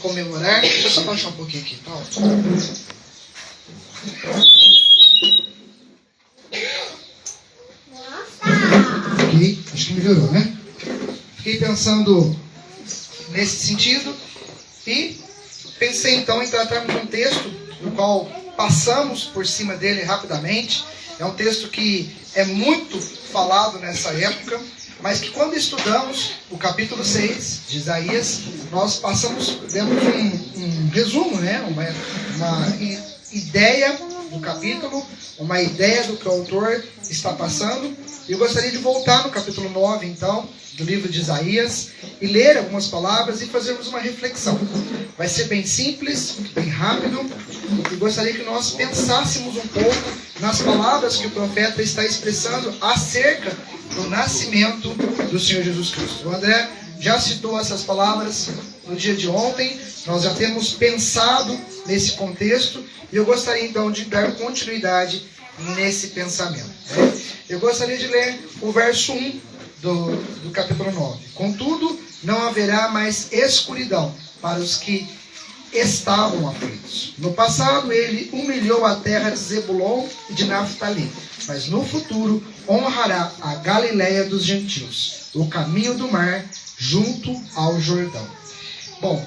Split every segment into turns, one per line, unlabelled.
comemorar. Deixa eu só baixar um pouquinho aqui, tá ótimo. Ok, acho que melhorou, né? Fiquei pensando nesse sentido e pensei então em tratarmos um texto do qual passamos por cima dele rapidamente. É um texto que é muito falado nessa época, mas que quando estudamos o capítulo 6 de Isaías, nós demos um resumo, né? uma ideia do capítulo, uma ideia do que o autor está passando. E eu gostaria de voltar no capítulo 9, então, do livro de Isaías, e ler algumas palavras e fazermos uma reflexão. Vai ser bem simples, bem rápido, e gostaria que nós pensássemos um pouco nas palavras que o profeta está expressando acerca do nascimento do Senhor Jesus Cristo. O André já citou essas palavras no dia de ontem, nós já temos pensado nesse contexto, e eu gostaria então de dar continuidade nesse pensamento. Eu gostaria de ler o verso 1 do capítulo 9. Contudo, não haverá mais escuridão para os que estavam aflitos. No passado, ele humilhou a terra de Zebulon e de Naftali, mas no futuro honrará a Galileia dos gentios, o caminho do mar, junto ao Jordão. Bom,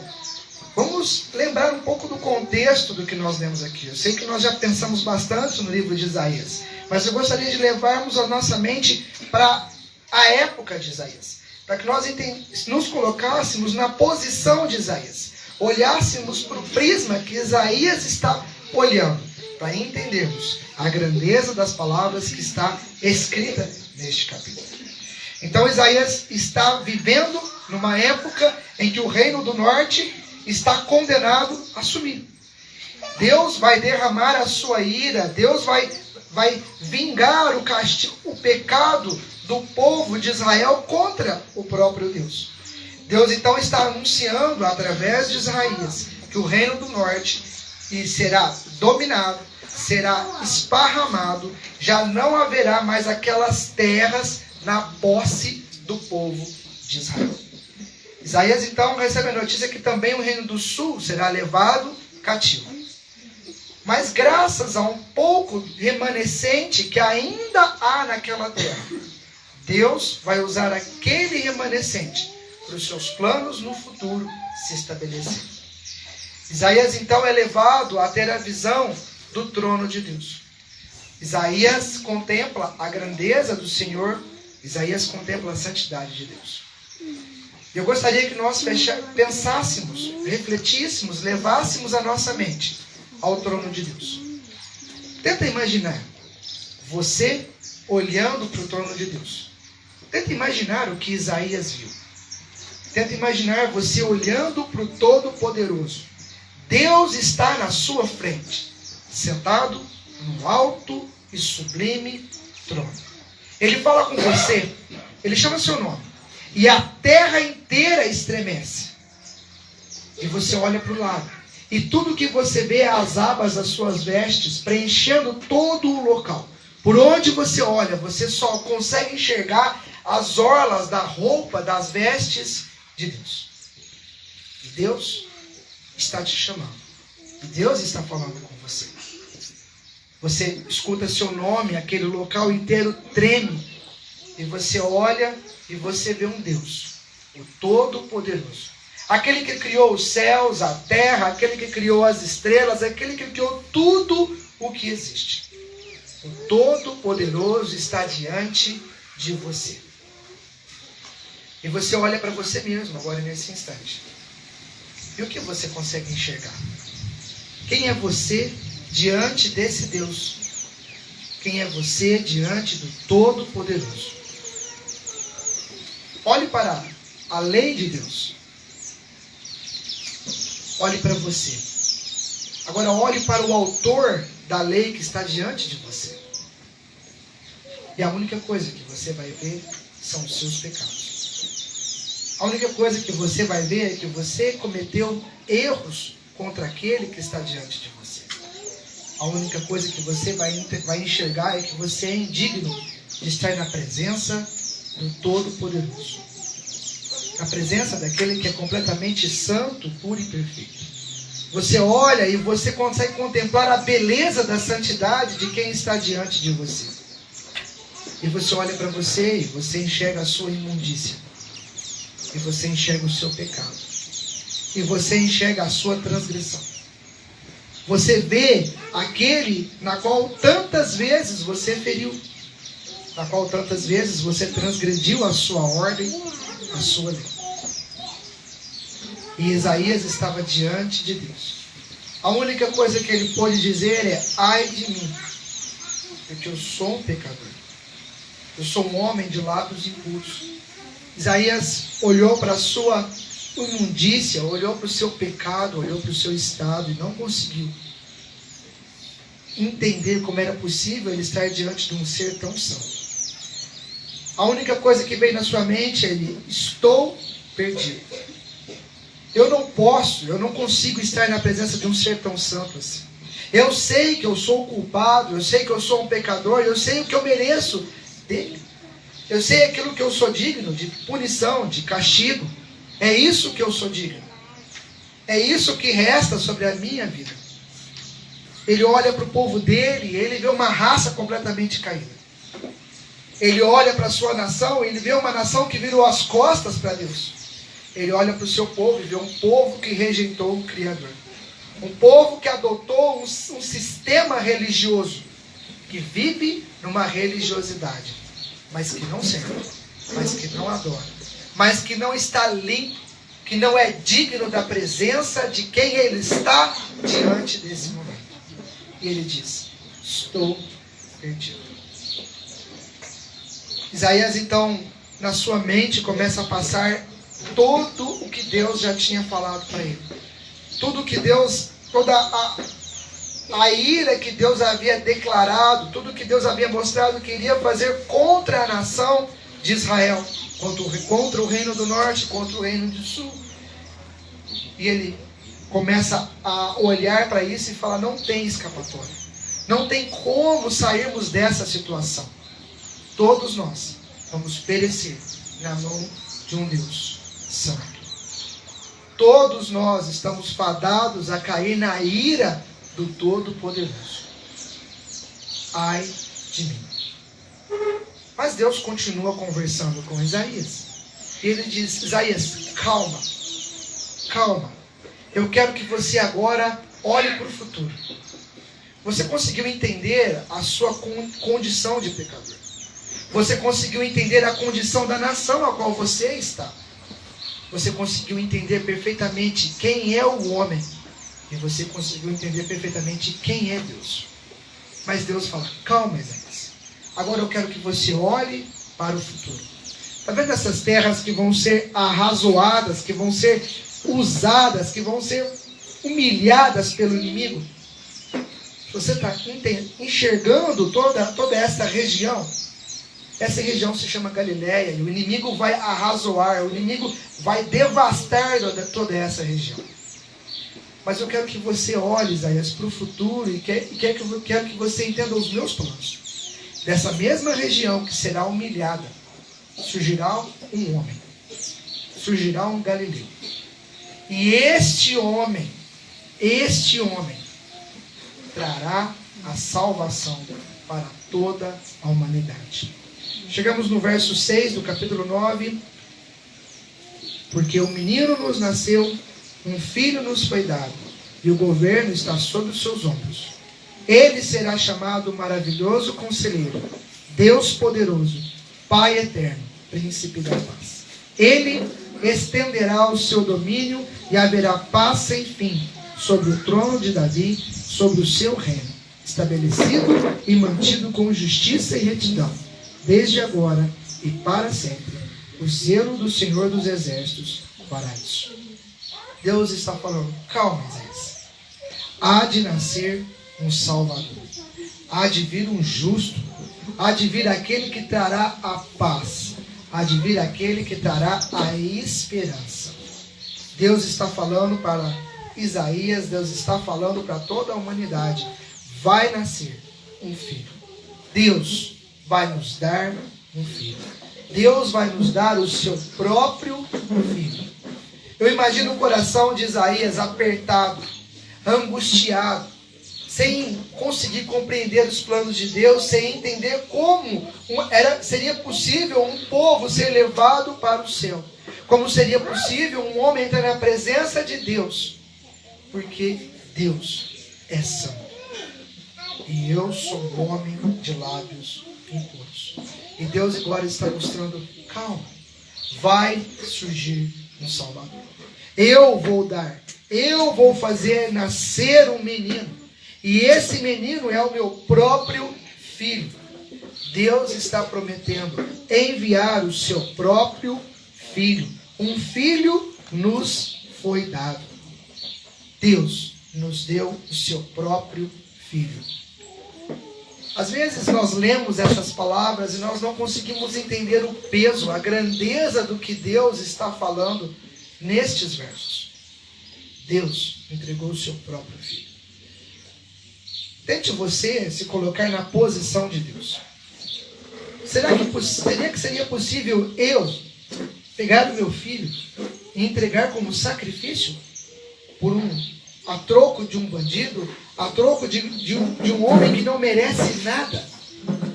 vamos lembrar um pouco do contexto do que nós lemos aqui. Eu sei que nós já pensamos bastante no livro de Isaías, mas eu gostaria de levarmos a nossa mente para a época de Isaías, para que nós nos colocássemos na posição de Isaías, olhássemos para o prisma que Isaías está olhando, para entendermos a grandeza das palavras que está escrita neste capítulo. Então Isaías está vivendo numa época em que o reino do norte está condenado a sumir. Deus vai derramar a sua ira, Deus vai vingar o castigo, o pecado do povo de Israel contra o próprio Deus. Deus então está anunciando através de Isaías que o reino do norte será dominado, será esparramado, já não haverá mais aquelas terras na posse do povo de Israel. Isaías então recebe a notícia que também o reino do sul será levado cativo. Mas graças a um pouco remanescente que ainda há naquela terra, Deus vai usar aquele remanescente para os seus planos no futuro se estabelecer. Isaías então é levado a ter a visão do trono de Deus. Isaías contempla a grandeza do Senhor, Isaías contempla a santidade de Deus. Eu gostaria que nós pensássemos, refletíssemos, levássemos a nossa mente ao trono de Deus. Tenta imaginar você olhando para o trono de Deus. Tenta imaginar o que Isaías viu. Tenta imaginar você olhando para o Todo-Poderoso. Deus está na sua frente, sentado num alto e sublime trono. Ele fala com você, ele chama seu nome, e a terra inteira estremece. E você olha para o lado, e tudo que você vê é as abas das suas vestes, preenchendo todo o local. Por onde você olha, você só consegue enxergar as orlas da roupa, das vestes de Deus. E Deus está te chamando. E Deus está falando com você. Você escuta seu nome, aquele local inteiro treme. E você olha e você vê um Deus, o Todo-Poderoso. Aquele que criou os céus, a terra, aquele que criou as estrelas, aquele que criou tudo o que existe. O Todo-Poderoso está diante de você. E você olha para você mesmo agora nesse instante. E o que você consegue enxergar? Quem é você diante desse Deus? Quem é você diante do Todo-Poderoso? Olhe para a lei de Deus. Olhe para você. Agora olhe para o autor da lei que está diante de você. E a única coisa que você vai ver são os seus pecados. A única coisa que você vai ver é que você cometeu erros contra aquele que está diante de você. A única coisa que você vai enxergar é que você é indigno de estar na presença do Todo-Poderoso. na presença daquele que é completamente santo, puro e perfeito. Você olha e você consegue contemplar a beleza da santidade de quem está diante de você. E você olha para você e você enxerga a sua imundícia. E você enxerga o seu pecado. E você enxerga a sua transgressão. Você vê aquele na qual tantas vezes você feriu. Na qual tantas vezes você transgrediu a sua ordem, a sua lei. E Isaías estava diante de Deus. A única coisa que ele pôde dizer é: ai de mim, porque eu sou um pecador. Eu sou um homem de lábios impuros. Isaías olhou para a sua imundícia, olhou para o seu pecado, olhou para o seu estado e não conseguiu entender como era possível ele estar diante de um ser tão santo. A única coisa que veio na sua mente é: estou perdido. Eu não consigo estar na presença de um ser tão santo assim. Eu sei que eu sou culpado, eu sei que eu sou um pecador, eu sei o que eu mereço dele. Eu sei aquilo que eu sou digno de punição, de castigo. É isso que eu sou digno. É isso que resta sobre a minha vida. Ele olha para o povo dele e ele vê uma raça completamente caída. Ele olha para a sua nação e ele vê uma nação que virou as costas para Deus. Ele olha para o seu povo e vê um povo que rejeitou o Criador. Um povo que adotou um sistema religioso, que vive numa religiosidade, mas que não serve, mas que não adora, mas que não está limpo, que não é digno da presença de quem ele está diante desse momento. E ele diz: estou perdido. Isaías, então, na sua mente começa a passar tudo o que Deus já tinha falado para ele. Tudo que Deus, toda a ira que Deus havia declarado, tudo que Deus havia mostrado que iria fazer contra a nação de Israel, contra o reino do norte, contra o reino do sul. E ele começa a olhar para isso e fala: não tem escapatória. Não tem como sairmos dessa situação. Todos nós vamos perecer na mão de um Deus santo. Todos nós estamos fadados a cair na ira do Todo-Poderoso. Ai de mim. Mas Deus continua conversando com Isaías. E ele diz: Isaías, calma. Calma. Eu quero que você agora olhe para o futuro. Você conseguiu entender a sua condição de pecador. Você conseguiu entender a condição da nação a qual você está. Você conseguiu entender perfeitamente quem é o homem. E você conseguiu entender perfeitamente quem é Deus. Mas Deus fala: calma, Isaías. Agora eu quero que você olhe para o futuro. Está vendo essas terras que vão ser arrazoadas, que vão ser usadas, que vão ser humilhadas pelo inimigo? Você está enxergando toda essa região? Essa região se chama Galileia, e o inimigo vai arrazoar, o inimigo vai devastar toda essa região. Mas eu quero que você olhe, Isaías, para o futuro e quero que você entenda os meus planos. Dessa mesma região que será humilhada, surgirá um homem, surgirá um galileu. E este homem trará a salvação para toda a humanidade. Chegamos no verso 6 do capítulo 9. Porque um menino nos nasceu, um filho nos foi dado, e o governo está sobre os seus ombros. Ele será chamado Maravilhoso Conselheiro, Deus Poderoso, Pai Eterno, Príncipe da Paz. Ele estenderá o seu domínio e haverá paz sem fim sobre o trono de Davi, sobre o seu reino, estabelecido e mantido com justiça e retidão, desde agora e para sempre. O zelo do Senhor dos Exércitos fará isso. Deus está falando: calma, Isaías. Há de nascer um Salvador. Há de vir um justo. Há de vir aquele que trará a paz. Há de vir aquele que trará a esperança. Deus está falando para Isaías, Deus está falando para toda a humanidade: vai nascer um filho. Deus vai nos dar um filho. Deus vai nos dar o seu próprio filho. Eu imagino o coração de Isaías apertado, angustiado, sem conseguir compreender os planos de Deus, sem entender como seria possível um povo ser levado para o céu. Como seria possível um homem entrar na presença de Deus. Porque Deus é santo. E eu sou um homem de lábios impuros. E Deus agora está mostrando, calma, vai surgir um Salvador. Eu vou fazer nascer um menino. E esse menino é o meu próprio filho. Deus está prometendo enviar o seu próprio filho. Um filho nos foi dado. Deus nos deu o seu próprio filho. Às vezes nós lemos essas palavras e nós não conseguimos entender o peso, a grandeza do que Deus está falando nestes versos. Deus entregou o seu próprio filho. Tente você se colocar na posição de Deus. Será que seria possível eu pegar o meu filho e entregar como sacrifício a troco de um bandido, a troco de um homem que não merece nada,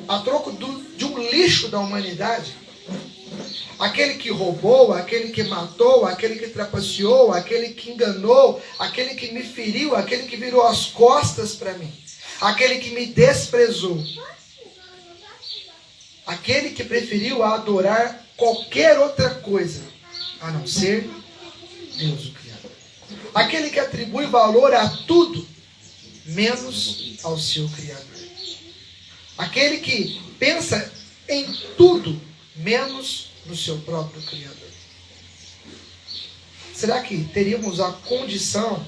a troco de um lixo da humanidade? Aquele que roubou, aquele que matou, aquele que trapaceou, aquele que enganou, aquele que me feriu, aquele que virou as costas para mim, aquele que me desprezou, aquele que preferiu adorar qualquer outra coisa a não ser Deus o Criador, aquele que atribui valor a tudo menos ao seu Criador, aquele que pensa em tudo menos no seu próprio Criador. Será que teríamos a condição,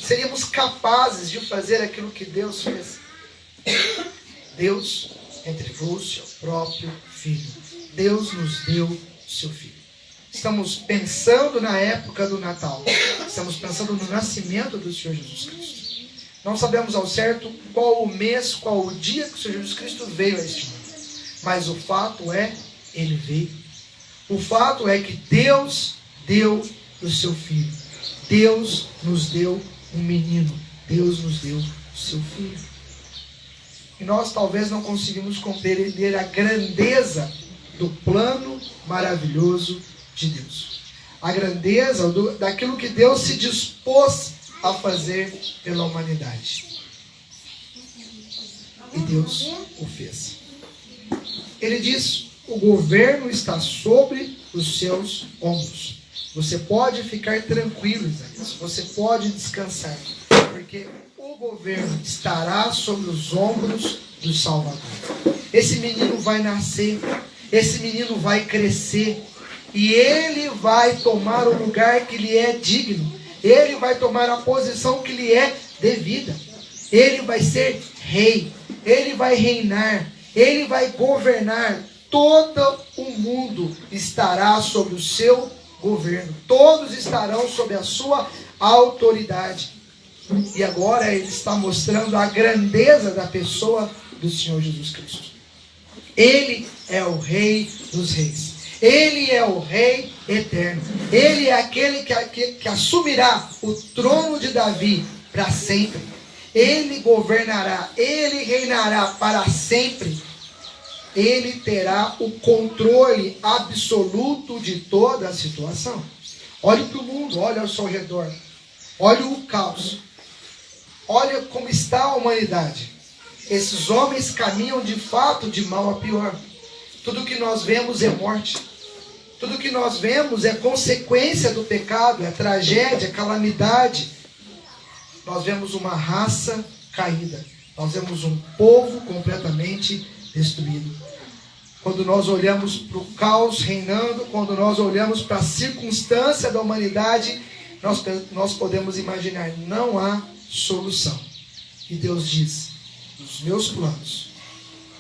seríamos capazes de fazer aquilo que Deus fez? Deus entregou o seu próprio filho. Deus nos deu o seu filho. Estamos pensando na época do Natal. Estamos pensando no nascimento do Senhor Jesus Cristo. Não sabemos ao certo qual o mês, qual o dia que o Senhor Jesus Cristo veio a este mundo. Mas o fato é, Ele veio. O fato é que Deus deu o seu filho. Deus nos deu um menino. Deus nos deu o seu filho. E nós talvez não conseguimos compreender a grandeza do plano maravilhoso de Deus. A grandeza daquilo que Deus se dispôs a fazer pela humanidade. E Deus o fez. Ele diz, o governo está sobre os seus ombros. Você pode ficar tranquilo, Isaías. Você pode descansar. Porque o governo estará sobre os ombros do Salvador. Esse menino vai nascer. Esse menino vai crescer. E ele vai tomar o lugar que lhe é digno. Ele vai tomar a posição que lhe é devida. Ele vai ser rei. Ele vai reinar. Ele vai governar. Todo o mundo estará sob o seu governo. Todos estarão sob a sua autoridade. E agora ele está mostrando a grandeza da pessoa do Senhor Jesus Cristo. Ele é o Rei dos Reis. Ele é o Rei eterno. Ele é aquele que assumirá o trono de Davi para sempre. Ele governará, ele reinará para sempre. Ele terá o controle absoluto de toda a situação. Olhe para o mundo, olhe ao seu redor. Olhe o caos. Olha como está a humanidade. Esses homens caminham de fato de mal a pior. Tudo que nós vemos é morte. Tudo que nós vemos é consequência do pecado, é tragédia, é calamidade. Nós vemos uma raça caída. Nós vemos um povo completamente destruído. Quando nós olhamos para o caos reinando, quando nós olhamos para a circunstância da humanidade, nós podemos imaginar, não há solução. E Deus diz, os meus planos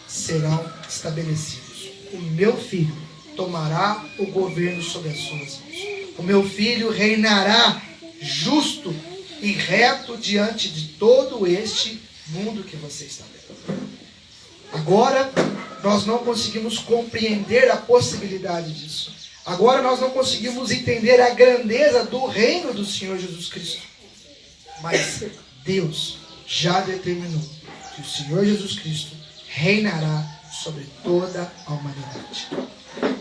serão estabelecidos. O meu filho tomará o governo sobre as suas mãos. O meu filho reinará justo e reto diante de todo este mundo que você está vendo. Agora, nós não conseguimos compreender a possibilidade disso. Agora nós não conseguimos entender a grandeza do reino do Senhor Jesus Cristo. Mas Deus já determinou que o Senhor Jesus Cristo reinará sobre toda a humanidade.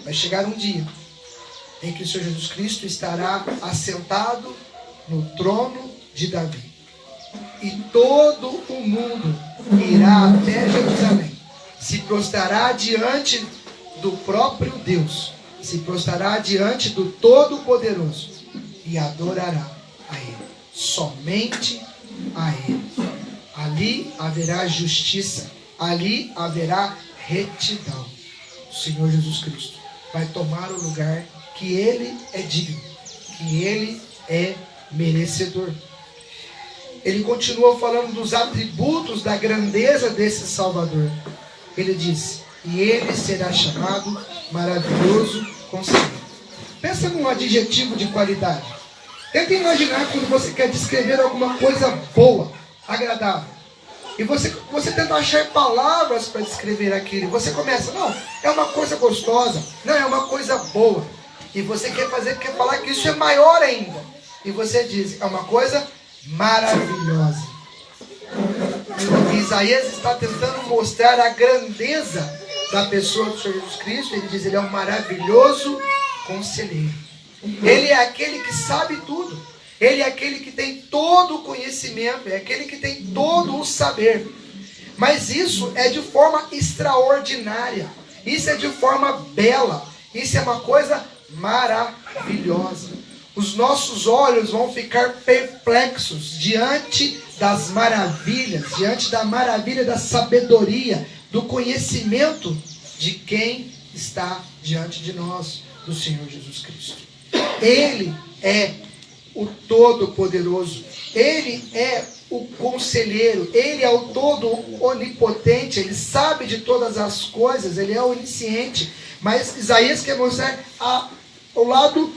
Vai chegar um dia em que o Senhor Jesus Cristo estará assentado no trono de Davi. E todo o mundo irá até Jerusalém, se prostrará diante do próprio Deus, se prostrará diante do Todo-Poderoso e adorará a Ele, somente a Ele. Ali haverá justiça, ali haverá retidão. O Senhor Jesus Cristo vai tomar o lugar que Ele é digno, que Ele é merecedor. Ele continua falando dos atributos da grandeza desse Salvador. Ele diz: e Ele será chamado Maravilhoso Conselheiro. Pensa num adjetivo de qualidade. Tenta imaginar quando você quer descrever alguma coisa boa, agradável. E você tenta achar palavras para descrever aquilo. E você começa: não, é uma coisa gostosa. Não, é uma coisa boa. E você quer falar que isso é maior ainda. E você diz: é uma coisa maravilhosa. Isaías está tentando mostrar a grandeza da pessoa do Senhor Jesus Cristo. Ele diz: ele é um maravilhoso conselheiro. Ele é aquele que sabe tudo. Ele é aquele que tem todo o conhecimento. É aquele que tem todo o saber. Mas isso é de forma extraordinária. Isso é de forma bela. Isso é uma coisa maravilhosa. Os nossos olhos vão ficar perplexos diante das maravilhas, diante da maravilha da sabedoria, do conhecimento de quem está diante de nós, do Senhor Jesus Cristo. Ele é o Todo-Poderoso, Ele é o Conselheiro, Ele é o Todo-Onipotente, Ele sabe de todas as coisas, Ele é onisciente. Mas Isaías quer mostrar o lado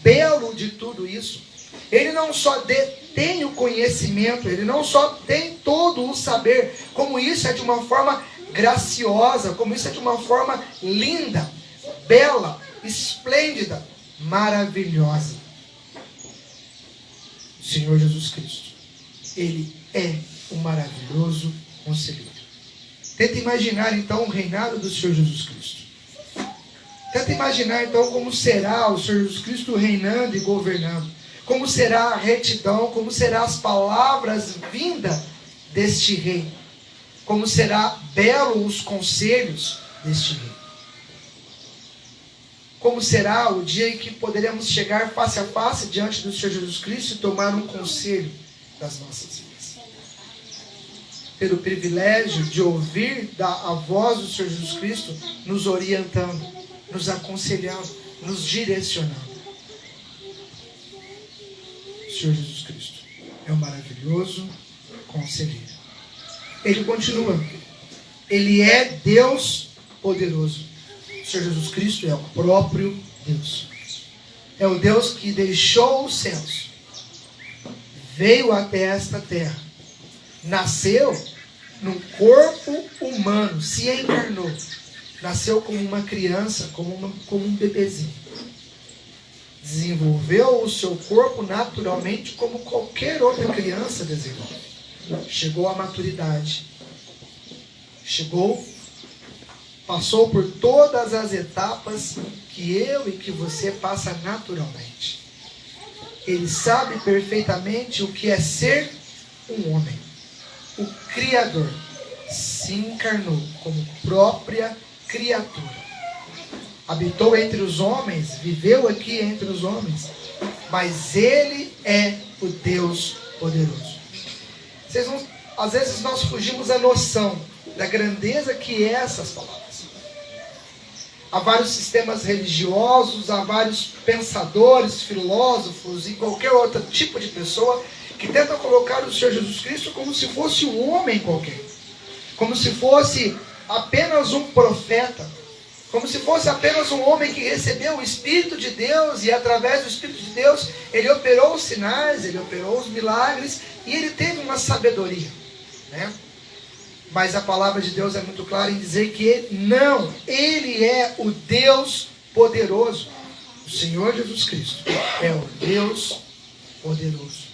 belo de tudo isso. Ele não só detém o conhecimento, ele não só tem todo o saber, como isso é de uma forma graciosa, como isso é de uma forma linda, bela, esplêndida, maravilhosa. O Senhor Jesus Cristo, Ele é o maravilhoso conselheiro. Tenta imaginar então o reinado do Senhor Jesus Cristo. Tenta imaginar então como será o Senhor Jesus Cristo reinando e governando. Como será a retidão, como serão as palavras vindas deste rei. Como será belo os conselhos deste rei. Como será o dia em que poderemos chegar face a face diante do Senhor Jesus Cristo e tomar um conselho das nossas vidas. Ter o privilégio de ouvir a voz do Senhor Jesus Cristo nos orientando, nos aconselhando, nos direcionando. O Senhor Jesus Cristo é um maravilhoso conselheiro. Ele continua: Ele é Deus poderoso. O Senhor Jesus Cristo é o próprio Deus. É o Deus que deixou os céus, veio até esta terra, nasceu num corpo humano, se encarnou. Nasceu como uma criança, como um bebezinho. Desenvolveu o seu corpo naturalmente como qualquer outra criança desenvolve. Chegou à maturidade. Passou por todas as etapas que eu e que você passa naturalmente. Ele sabe perfeitamente o que é ser um homem. O Criador se encarnou como própria criatura. Habitou entre os homens, viveu aqui entre os homens, mas Ele é o Deus poderoso. Às vezes nós fugimos a noção da grandeza que é essas palavras. Há vários sistemas religiosos, há vários pensadores, filósofos e qualquer outro tipo de pessoa que tentam colocar o Senhor Jesus Cristo como se fosse um homem qualquer, como se fosse apenas um profeta, como se fosse apenas um homem que recebeu o Espírito de Deus e através do Espírito de Deus ele operou os sinais, ele operou os milagres e ele teve uma sabedoria, né? Mas a palavra de Deus é muito clara em dizer que Ele é o Deus poderoso. O Senhor Jesus Cristo é o Deus poderoso.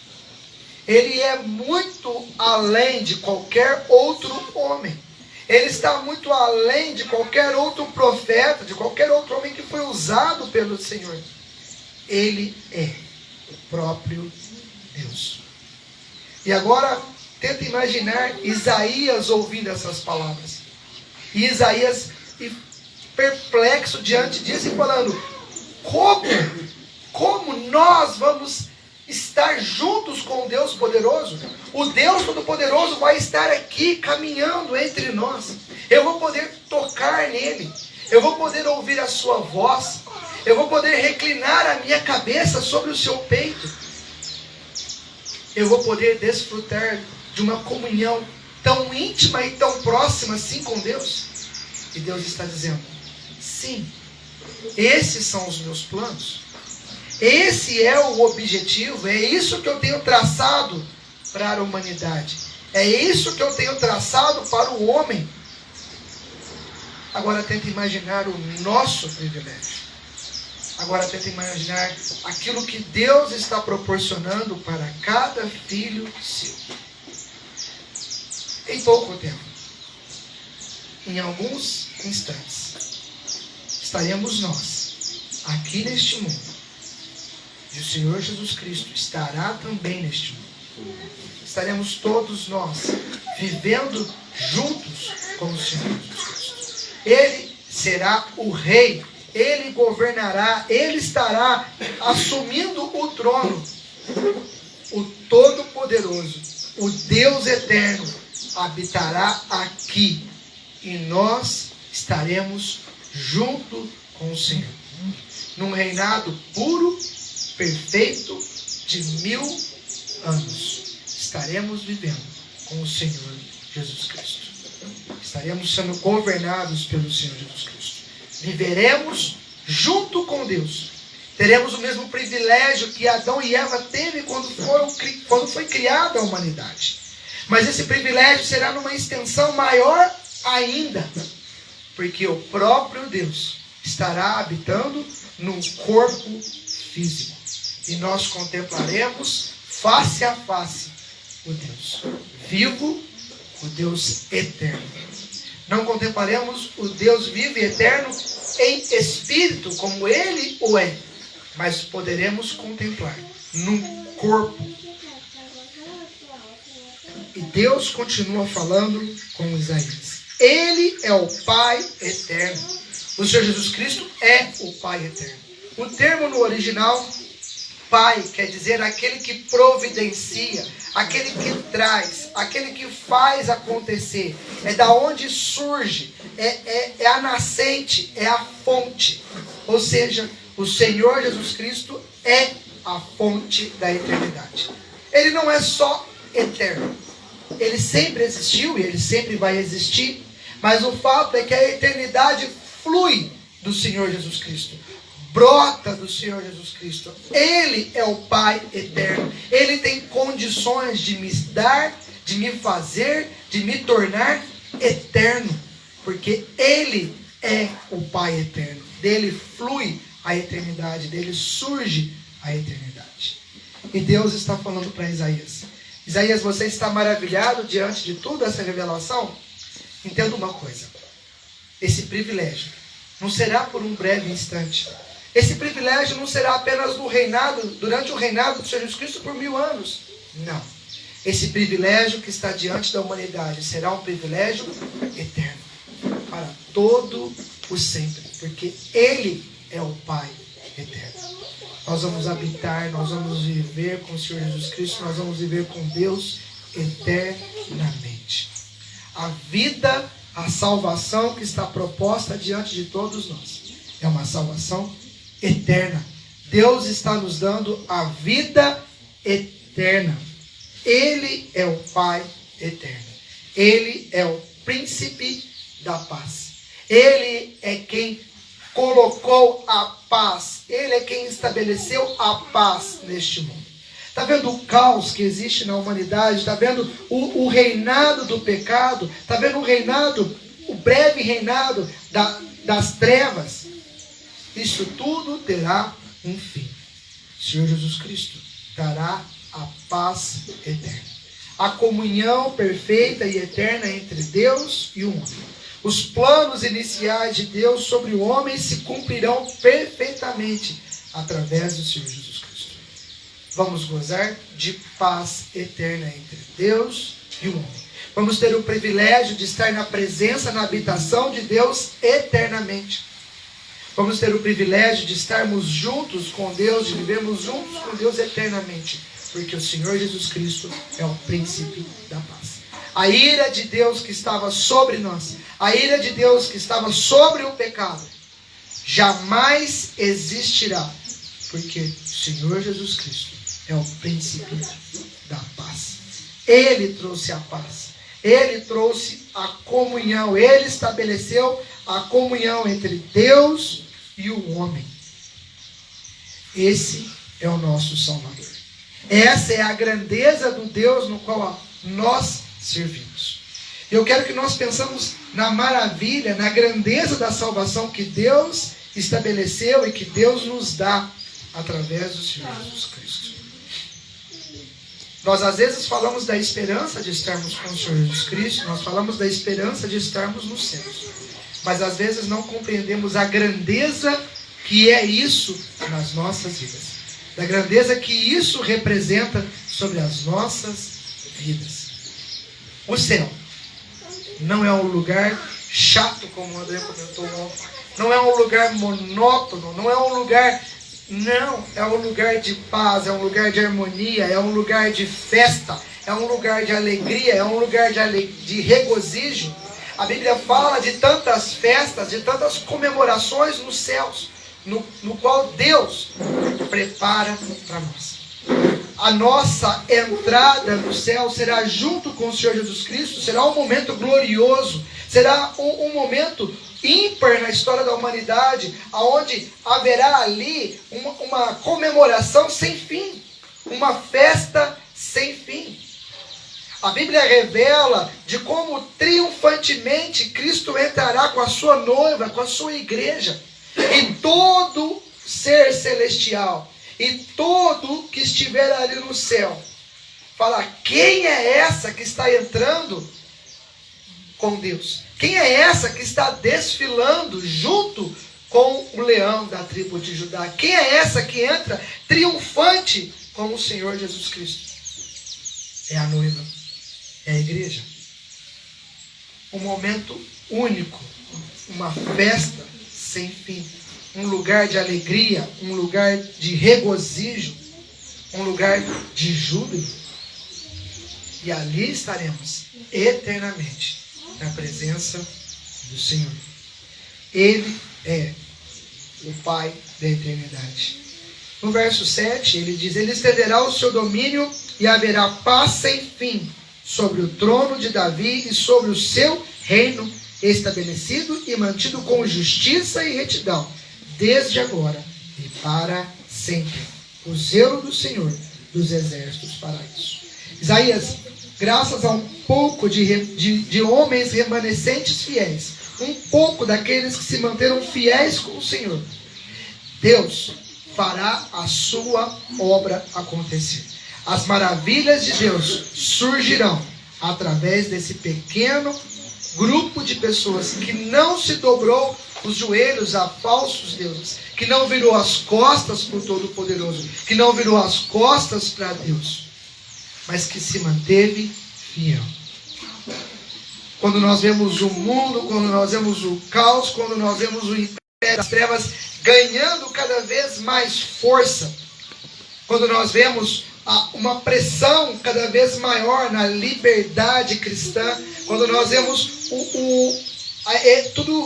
Ele é muito além de qualquer outro homem. Ele está muito além de qualquer outro profeta, de qualquer outro homem que foi usado pelo Senhor. Ele é o próprio Deus. E agora, tenta imaginar Isaías ouvindo essas palavras. E Isaías perplexo diante disso e falando: como nós vamos estar juntos com o Deus poderoso? O Deus Todo-Poderoso vai estar aqui caminhando entre nós. Eu vou poder tocar nele. Eu vou poder ouvir a sua voz. Eu vou poder reclinar a minha cabeça sobre o seu peito. Eu vou poder desfrutar de uma comunhão tão íntima e tão próxima assim com Deus. E Deus está dizendo: sim, esses são os meus planos. Esse é o objetivo. É isso que eu tenho traçado para a humanidade. É isso que eu tenho traçado para o homem. Agora tenta imaginar o nosso privilégio. Agora tenta imaginar aquilo que Deus está proporcionando para cada filho seu. Em pouco tempo, em alguns instantes, estaremos nós aqui neste mundo. E o Senhor Jesus Cristo estará também neste mundo. Estaremos todos nós vivendo juntos com o Senhor Jesus Cristo. Ele será o Rei. Ele governará. Ele estará assumindo o trono. O Todo-Poderoso, o Deus Eterno, habitará aqui. E nós estaremos junto com o Senhor. Num reinado puro, perfeito, de 1000 anos. Estaremos vivendo com o Senhor Jesus Cristo. Estaremos sendo governados pelo Senhor Jesus Cristo. Viveremos junto com Deus. Teremos o mesmo privilégio que Adão e Eva teve quando foi criada a humanidade. Mas esse privilégio será numa extensão maior ainda. Porque o próprio Deus estará habitando num corpo físico. E nós contemplaremos face a face o Deus vivo, o Deus eterno. Não contemplaremos o Deus vivo e eterno em espírito, como Ele o é, mas poderemos contemplar num corpo. E Deus continua falando com Isaías. Ele é o Pai eterno. O Senhor Jesus Cristo é o Pai eterno. O termo no original, Pai, quer dizer aquele que providencia, aquele que traz, aquele que faz acontecer. É da onde surge, é a nascente, é a fonte. Ou seja, o Senhor Jesus Cristo é a fonte da eternidade. Ele não é só eterno. Ele sempre existiu e ele sempre vai existir. Mas o fato é que a eternidade flui do Senhor Jesus Cristo. Brota do Senhor Jesus Cristo. Ele é o Pai eterno. Ele tem condições de me dar, de me fazer, de me tornar eterno. Porque Ele é o Pai eterno. Dele flui a eternidade. Dele surge a eternidade. E Deus está falando para Isaías: Isaías, você está maravilhado diante de toda essa revelação? Entenda uma coisa. Esse privilégio não será por um breve instante. Esse privilégio não será apenas durante o reinado do Senhor Jesus Cristo por 1000 anos. Não. Esse privilégio que está diante da humanidade será um privilégio eterno. Para todo o sempre. Porque Ele é o Pai eterno. Nós vamos habitar, nós vamos viver com o Senhor Jesus Cristo, nós vamos viver com Deus eternamente. A vida, a salvação que está proposta diante de todos nós é uma salvação eterna. Deus está nos dando a vida eterna. Ele é o Pai eterno. Ele é o príncipe da paz. Ele é quem colocou a paz. Ele é quem estabeleceu a paz neste mundo. Está vendo o caos que existe na humanidade? Está vendo o reinado do pecado? Está vendo o breve reinado das trevas? Isso tudo terá um fim. O Senhor Jesus Cristo dará a paz eterna, a comunhão perfeita e eterna entre Deus e o homem. Os planos iniciais de Deus sobre o homem se cumprirão perfeitamente através do Senhor Jesus Cristo. Vamos gozar de paz eterna entre Deus e o homem. Vamos ter o privilégio de estar na presença, na habitação de Deus eternamente. Vamos ter o privilégio de estarmos juntos com Deus, de vivermos juntos com Deus eternamente, porque o Senhor Jesus Cristo é o príncipe da paz. A ira de Deus que estava sobre nós, a ira de Deus que estava sobre o pecado, jamais existirá, porque o Senhor Jesus Cristo é o príncipe da paz. Ele trouxe a paz, Ele trouxe a comunhão, Ele estabeleceu a comunhão entre Deus e o homem. Esse é o nosso Salvador. Essa é a grandeza do Deus no qual nós servimos. Eu quero que nós pensamos na maravilha, na grandeza da salvação que Deus estabeleceu e que Deus nos dá através do Senhor Jesus Cristo. Nós às vezes falamos da esperança de estarmos com o Senhor Jesus Cristo, nós falamos da esperança de estarmos nos céus, mas às vezes não compreendemos a grandeza que é isso nas nossas vidas, da grandeza que isso representa sobre as nossas vidas. O céu não é um lugar chato, como o André comentou ontem, não é um lugar monótono, não é um lugar... Não, é um lugar de paz, é um lugar de harmonia, é um lugar de festa, é um lugar de alegria, é um lugar de regozijo. A Bíblia fala de tantas festas, de tantas comemorações nos céus, no qual Deus prepara para nós. A nossa entrada no céu será junto com o Senhor Jesus Cristo, será um momento glorioso, será um momento ímpar na história da humanidade, onde haverá ali uma comemoração sem fim, uma festa sem fim. A Bíblia revela de como triunfantemente Cristo entrará com a sua noiva, com a sua igreja, e todo ser celestial, e todo que estiver ali no céu, fala: quem é essa que está entrando com Deus? Quem é essa que está desfilando junto com o leão da tribo de Judá? Quem é essa que entra triunfante com o Senhor Jesus Cristo? É a noiva, é a igreja. Um momento único, uma festa sem fim, um lugar de alegria, um lugar de regozijo, um lugar de júbilo. E ali estaremos eternamente na presença do Senhor. Ele é o Pai da eternidade. No verso 7, ele diz: Ele estenderá o seu domínio e haverá paz sem fim sobre o trono de Davi e sobre o seu reino, estabelecido e mantido com justiça e retidão, desde agora e para sempre. O zelo do Senhor dos exércitos fará isso. Isaías, graças a um pouco de homens remanescentes fiéis, um pouco daqueles que se manteram fiéis com o Senhor, Deus fará a sua obra acontecer. As maravilhas de Deus surgirão através desse pequeno grupo de pessoas que não se dobrou os joelhos a falsos deuses, que não virou as costas para o Todo-Poderoso, que não virou as costas para Deus, mas que se manteve fiel. Quando nós vemos o mundo, quando nós vemos o caos, quando nós vemos o império das trevas ganhando cada vez mais força, quando nós vemos uma pressão cada vez maior na liberdade cristã, quando nós vemos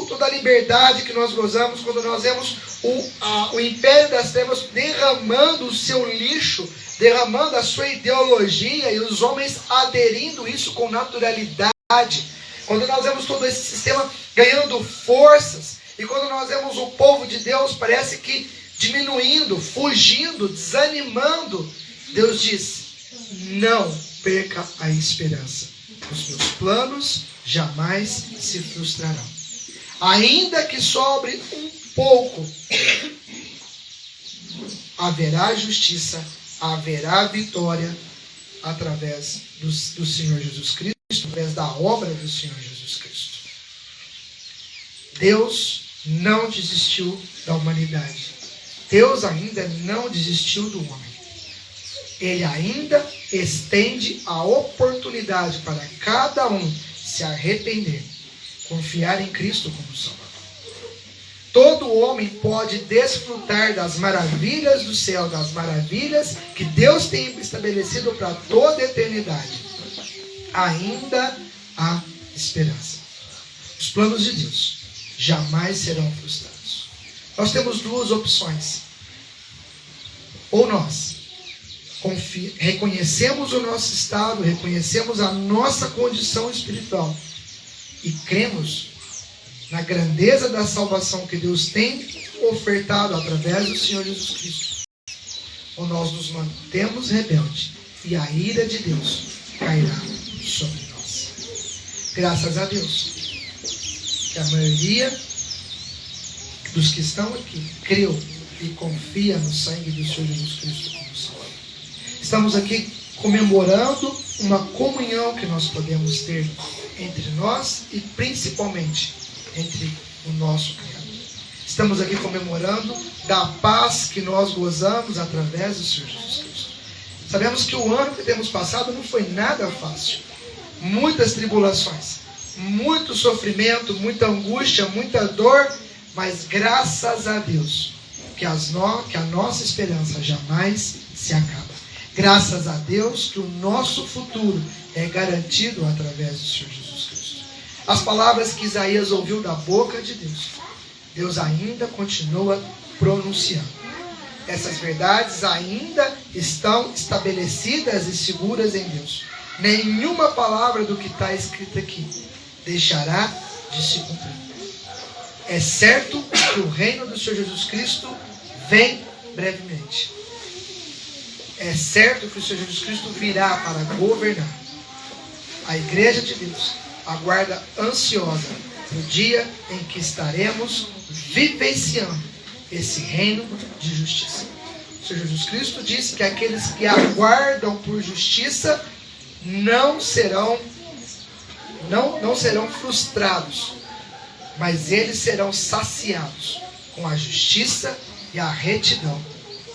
toda a liberdade que nós gozamos, quando nós vemos o império das trevas derramando o seu lixo, derramando a sua ideologia e os homens aderindo isso com naturalidade, quando nós vemos todo esse sistema ganhando forças, e quando nós vemos o povo de Deus parece que diminuindo, fugindo, desanimando, Deus diz: não perca a esperança. Os meus planos jamais se frustrarão. Ainda que sobre um pouco, haverá justiça, haverá vitória através do Senhor Jesus Cristo, através da obra do Senhor Jesus Cristo. Deus não desistiu da humanidade. Deus ainda não desistiu do homem. Ele ainda estende a oportunidade para cada um se arrepender, confiar em Cristo como Salvador. Todo homem pode desfrutar das maravilhas do céu, das maravilhas que Deus tem estabelecido para toda a eternidade. Ainda há esperança. Os planos de Deus jamais serão frustrados. Nós temos duas opções. Ou nós reconhecemos o nosso estado, reconhecemos a nossa condição espiritual e cremos na grandeza da salvação que Deus tem ofertado através do Senhor Jesus Cristo. Ou nós nos mantemos rebeldes e a ira de Deus cairá sobre nós. Graças a Deus que a maioria dos que estão aqui creu e confia no sangue do Senhor Jesus Cristo como Salvador. Estamos aqui comemorando uma comunhão que nós podemos ter entre nós e principalmente entre o nosso Criador. Estamos aqui comemorando da paz que nós gozamos através do Senhor Jesus Cristo. Sabemos que o ano que temos passado não foi nada fácil. Muitas tribulações, muito sofrimento, muita angústia, muita dor, mas graças a Deus que a nossa esperança jamais se acaba. Graças a Deus que o nosso futuro é garantido através do Senhor Jesus Cristo. As palavras que Isaías ouviu da boca de Deus, Deus ainda continua pronunciando. Essas verdades ainda estão estabelecidas e seguras em Deus. Nenhuma palavra do que está escrito aqui deixará de se cumprir. É certo que o reino do Senhor Jesus Cristo vem brevemente. É certo que o Senhor Jesus Cristo virá para governar. A igreja de Deus aguarda ansiosa o dia em que estaremos vivenciando esse reino de justiça. O Senhor Jesus Cristo disse que aqueles que aguardam por justiça não serão frustrados, mas eles serão saciados com a justiça e a retidão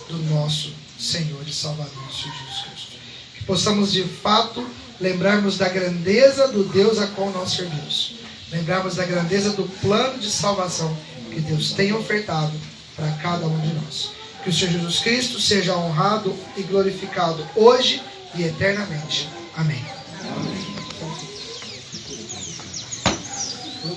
do nosso Senhor e Salvador, Senhor Jesus Cristo. Que possamos de fato lembrarmos da grandeza do Deus a qual nós servimos. Lembrarmos da grandeza do plano de salvação que Deus tem ofertado para cada um de nós. Que o Senhor Jesus Cristo seja honrado e glorificado hoje e eternamente. Amém.